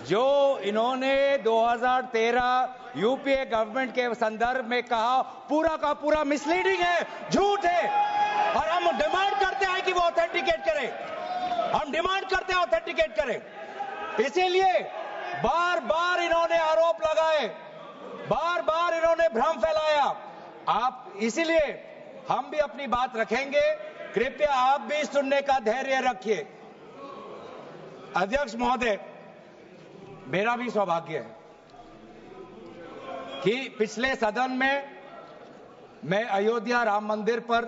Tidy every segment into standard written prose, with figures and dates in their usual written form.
जो इन्होंने 2013 UPA government के संदर्भ में कहा, पूरा का पूरा मिसलीडिंग है, झूठ है। और हम डिमांड करते हैं कि वो ऑथेंटिकेट करें, हम डिमांड करते हैं ऑथेंटिकेट करें। इसीलिए बार बार इन्होंने आरोप लगाए, बार बार इन्होंने भ्रम फैलाया। आप इसीलिए हम भी अपनी बात रखेंगे, कृपया आप भी सुनने का धैर्य रखिए। अध्यक्ष महोदय, मेरा भी सौभाग्य है कि पिछले सदन में मैं अयोध्या राम मंदिर पर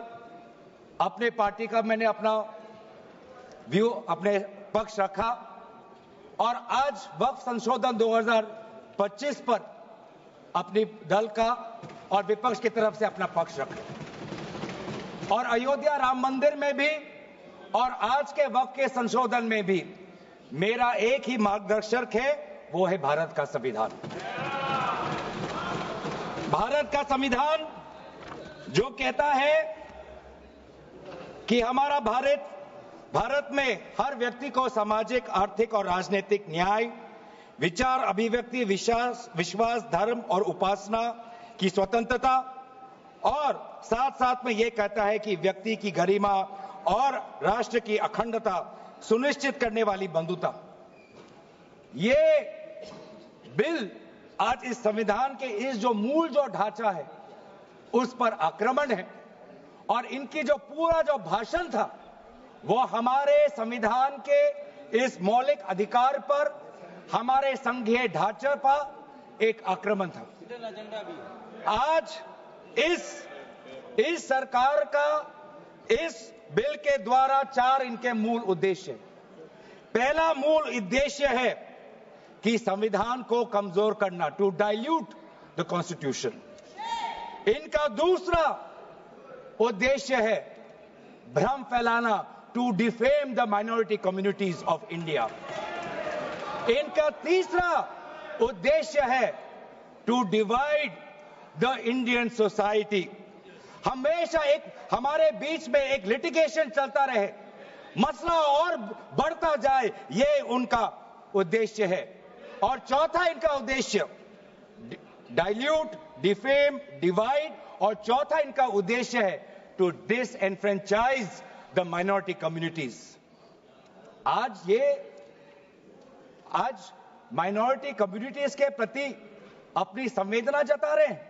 अपने पार्टी का मैंने अपना व्यू, अपने पक्ष रखा और आज वक्फ संशोधन 2025 पर अपनी दल का और विपक्ष की तरफ से अपना पक्ष रखा। और अयोध्या राम मंदिर में भी और आज के वक्फ के संशोधन में भी मेरा एक ही मार्गदर्शक है, वो है भारत का संविधान। भारत का संविधान जो कहता है कि हमारा भारत में हर व्यक्ति को सामाजिक, आर्थिक और राजनीतिक न्याय, विचार, अभिव्यक्ति, विश्वास, धर्म और उपासना की स्वतंत्रता और साथ साथ में यह कहता है कि व्यक्ति की गरिमा और राष्ट्र की अखंडता सुनिश्चित करने वाली बंधुता। ये बिल आज इस संविधान के इस जो मूल जो ढांचा है उस पर आक्रमण है और इनकी जो पूरा जो भाषण था वो हमारे संविधान के इस मौलिक अधिकार पर, हमारे संघीय ढांचे पर एक आक्रमण था। आज इस सरकार का इस बिल के द्वारा 4 इनके मूल उद्देश्य। पहला मूल उद्देश्य है कि संविधान को कमजोर करना, टू डाइल्यूट द कॉन्स्टिट्यूशन। इनका दूसरा उद्देश्य है भ्रम फैलाना, to defame the minority communities of India. इनका तीसरा उद्देश्य है to divide the Indian society. हमेशा एक हमारे बीच में एक लिटिगेशन चलता रहे, मसला और बढ़ता जाए, ये उनका उद्देश्य है। और चौथा इनका उद्देश्य डाइल्यूट, डिफेम, डिवाइड, और चौथा इनका उद्देश्य है to disenfranchise the minority communities. आज माइनॉरिटी कम्युनिटीज के प्रति अपनी संवेदना जता रहे हैं।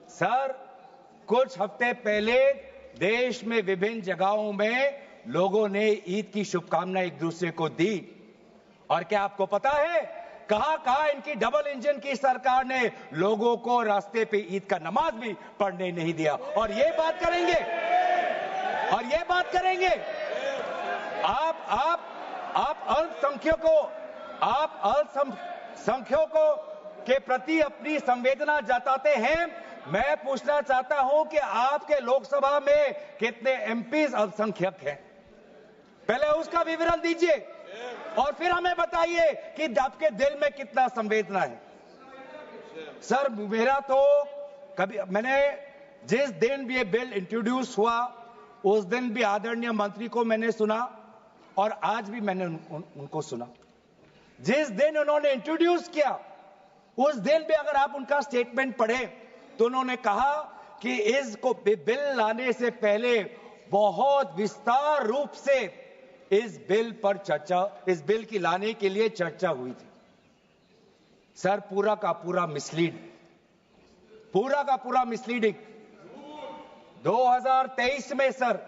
सर, कुछ हफ्ते पहले देश में विभिन्न जगहों में लोगों ने ईद की शुभकामनाएं एक दूसरे को दी। और क्या आपको पता है कहां इनकी डबल इंजन की सरकार ने लोगों को रास्ते पे ईद का नमाज भी पढ़ने नहीं दिया। और ये बात करेंगे आप अल्पसंख्यकों के प्रति अपनी संवेदना जताते हैं। मैं पूछना चाहता हूं कि आपके लोकसभा में कितने एमपीज अल्पसंख्यक हैं? पहले उसका विवरण दीजिए और फिर हमें बताइए कि आपके दिल में कितना संवेदना है। सर, मेरा तो मैंने जिस दिन भी ये बिल इंट्रोड्यूस हुआ उस दिन भी आदरणीय मंत्री को मैंने सुना और आज भी मैंने उनको सुना। जिस दिन उन्होंने इंट्रोड्यूस किया उस दिन भी अगर आप उनका स्टेटमेंट पढ़े तो उन्होंने कहा कि इसको बिल लाने से पहले बहुत विस्तार रूप से इस बिल की लाने के लिए चर्चा हुई थी। सर, पूरा का पूरा मिसलीडिंग। 2023 में सर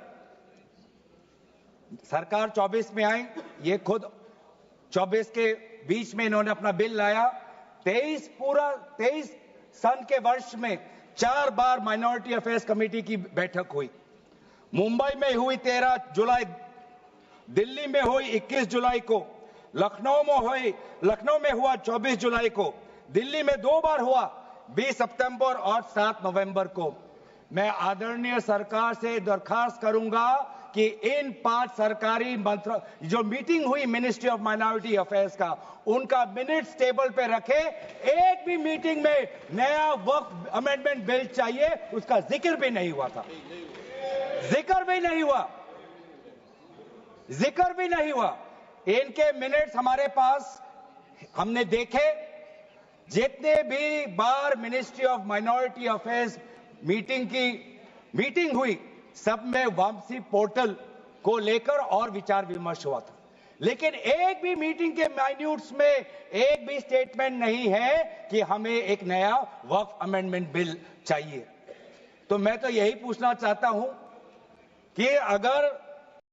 सरकार 24 में आई, ये खुद 24 के बीच में इन्होंने अपना बिल लाया। 23 सन के वर्ष में 4 बार माइनॉरिटी अफेयर्स कमेटी की बैठक हुई। मुंबई में हुई 13 जुलाई, दिल्ली में हुई 21 जुलाई को, लखनऊ में हुआ 24 जुलाई को, दिल्ली में 2 बार हुआ 20 सितंबर और 7 नवंबर को। मैं आदरणीय सरकार से दरखास्त करूंगा कि इन 5 सरकारी जो मीटिंग हुई मिनिस्ट्री ऑफ माइनॉरिटी अफेयर्स का, उनका मिनट्स टेबल पे रखे। एक भी मीटिंग में नया वक्फ अमेंडमेंट बिल चाहिए उसका जिक्र भी नहीं हुआ था। जिक्र भी नहीं हुआ। इनके मिनट्स हमारे पास हमने देखे जितने भी बार ministry of minority affairs meeting हुई, सब में वापसी पोर्टल को लेकर और विचार विमर्श हुआ था, लेकिन एक भी मीटिंग के माइन्यूट्स में एक भी स्टेटमेंट नहीं है कि हमें एक नया वक्फ अमेंडमेंट बिल चाहिए। तो मैं तो यही पूछना चाहता हूं कि अगर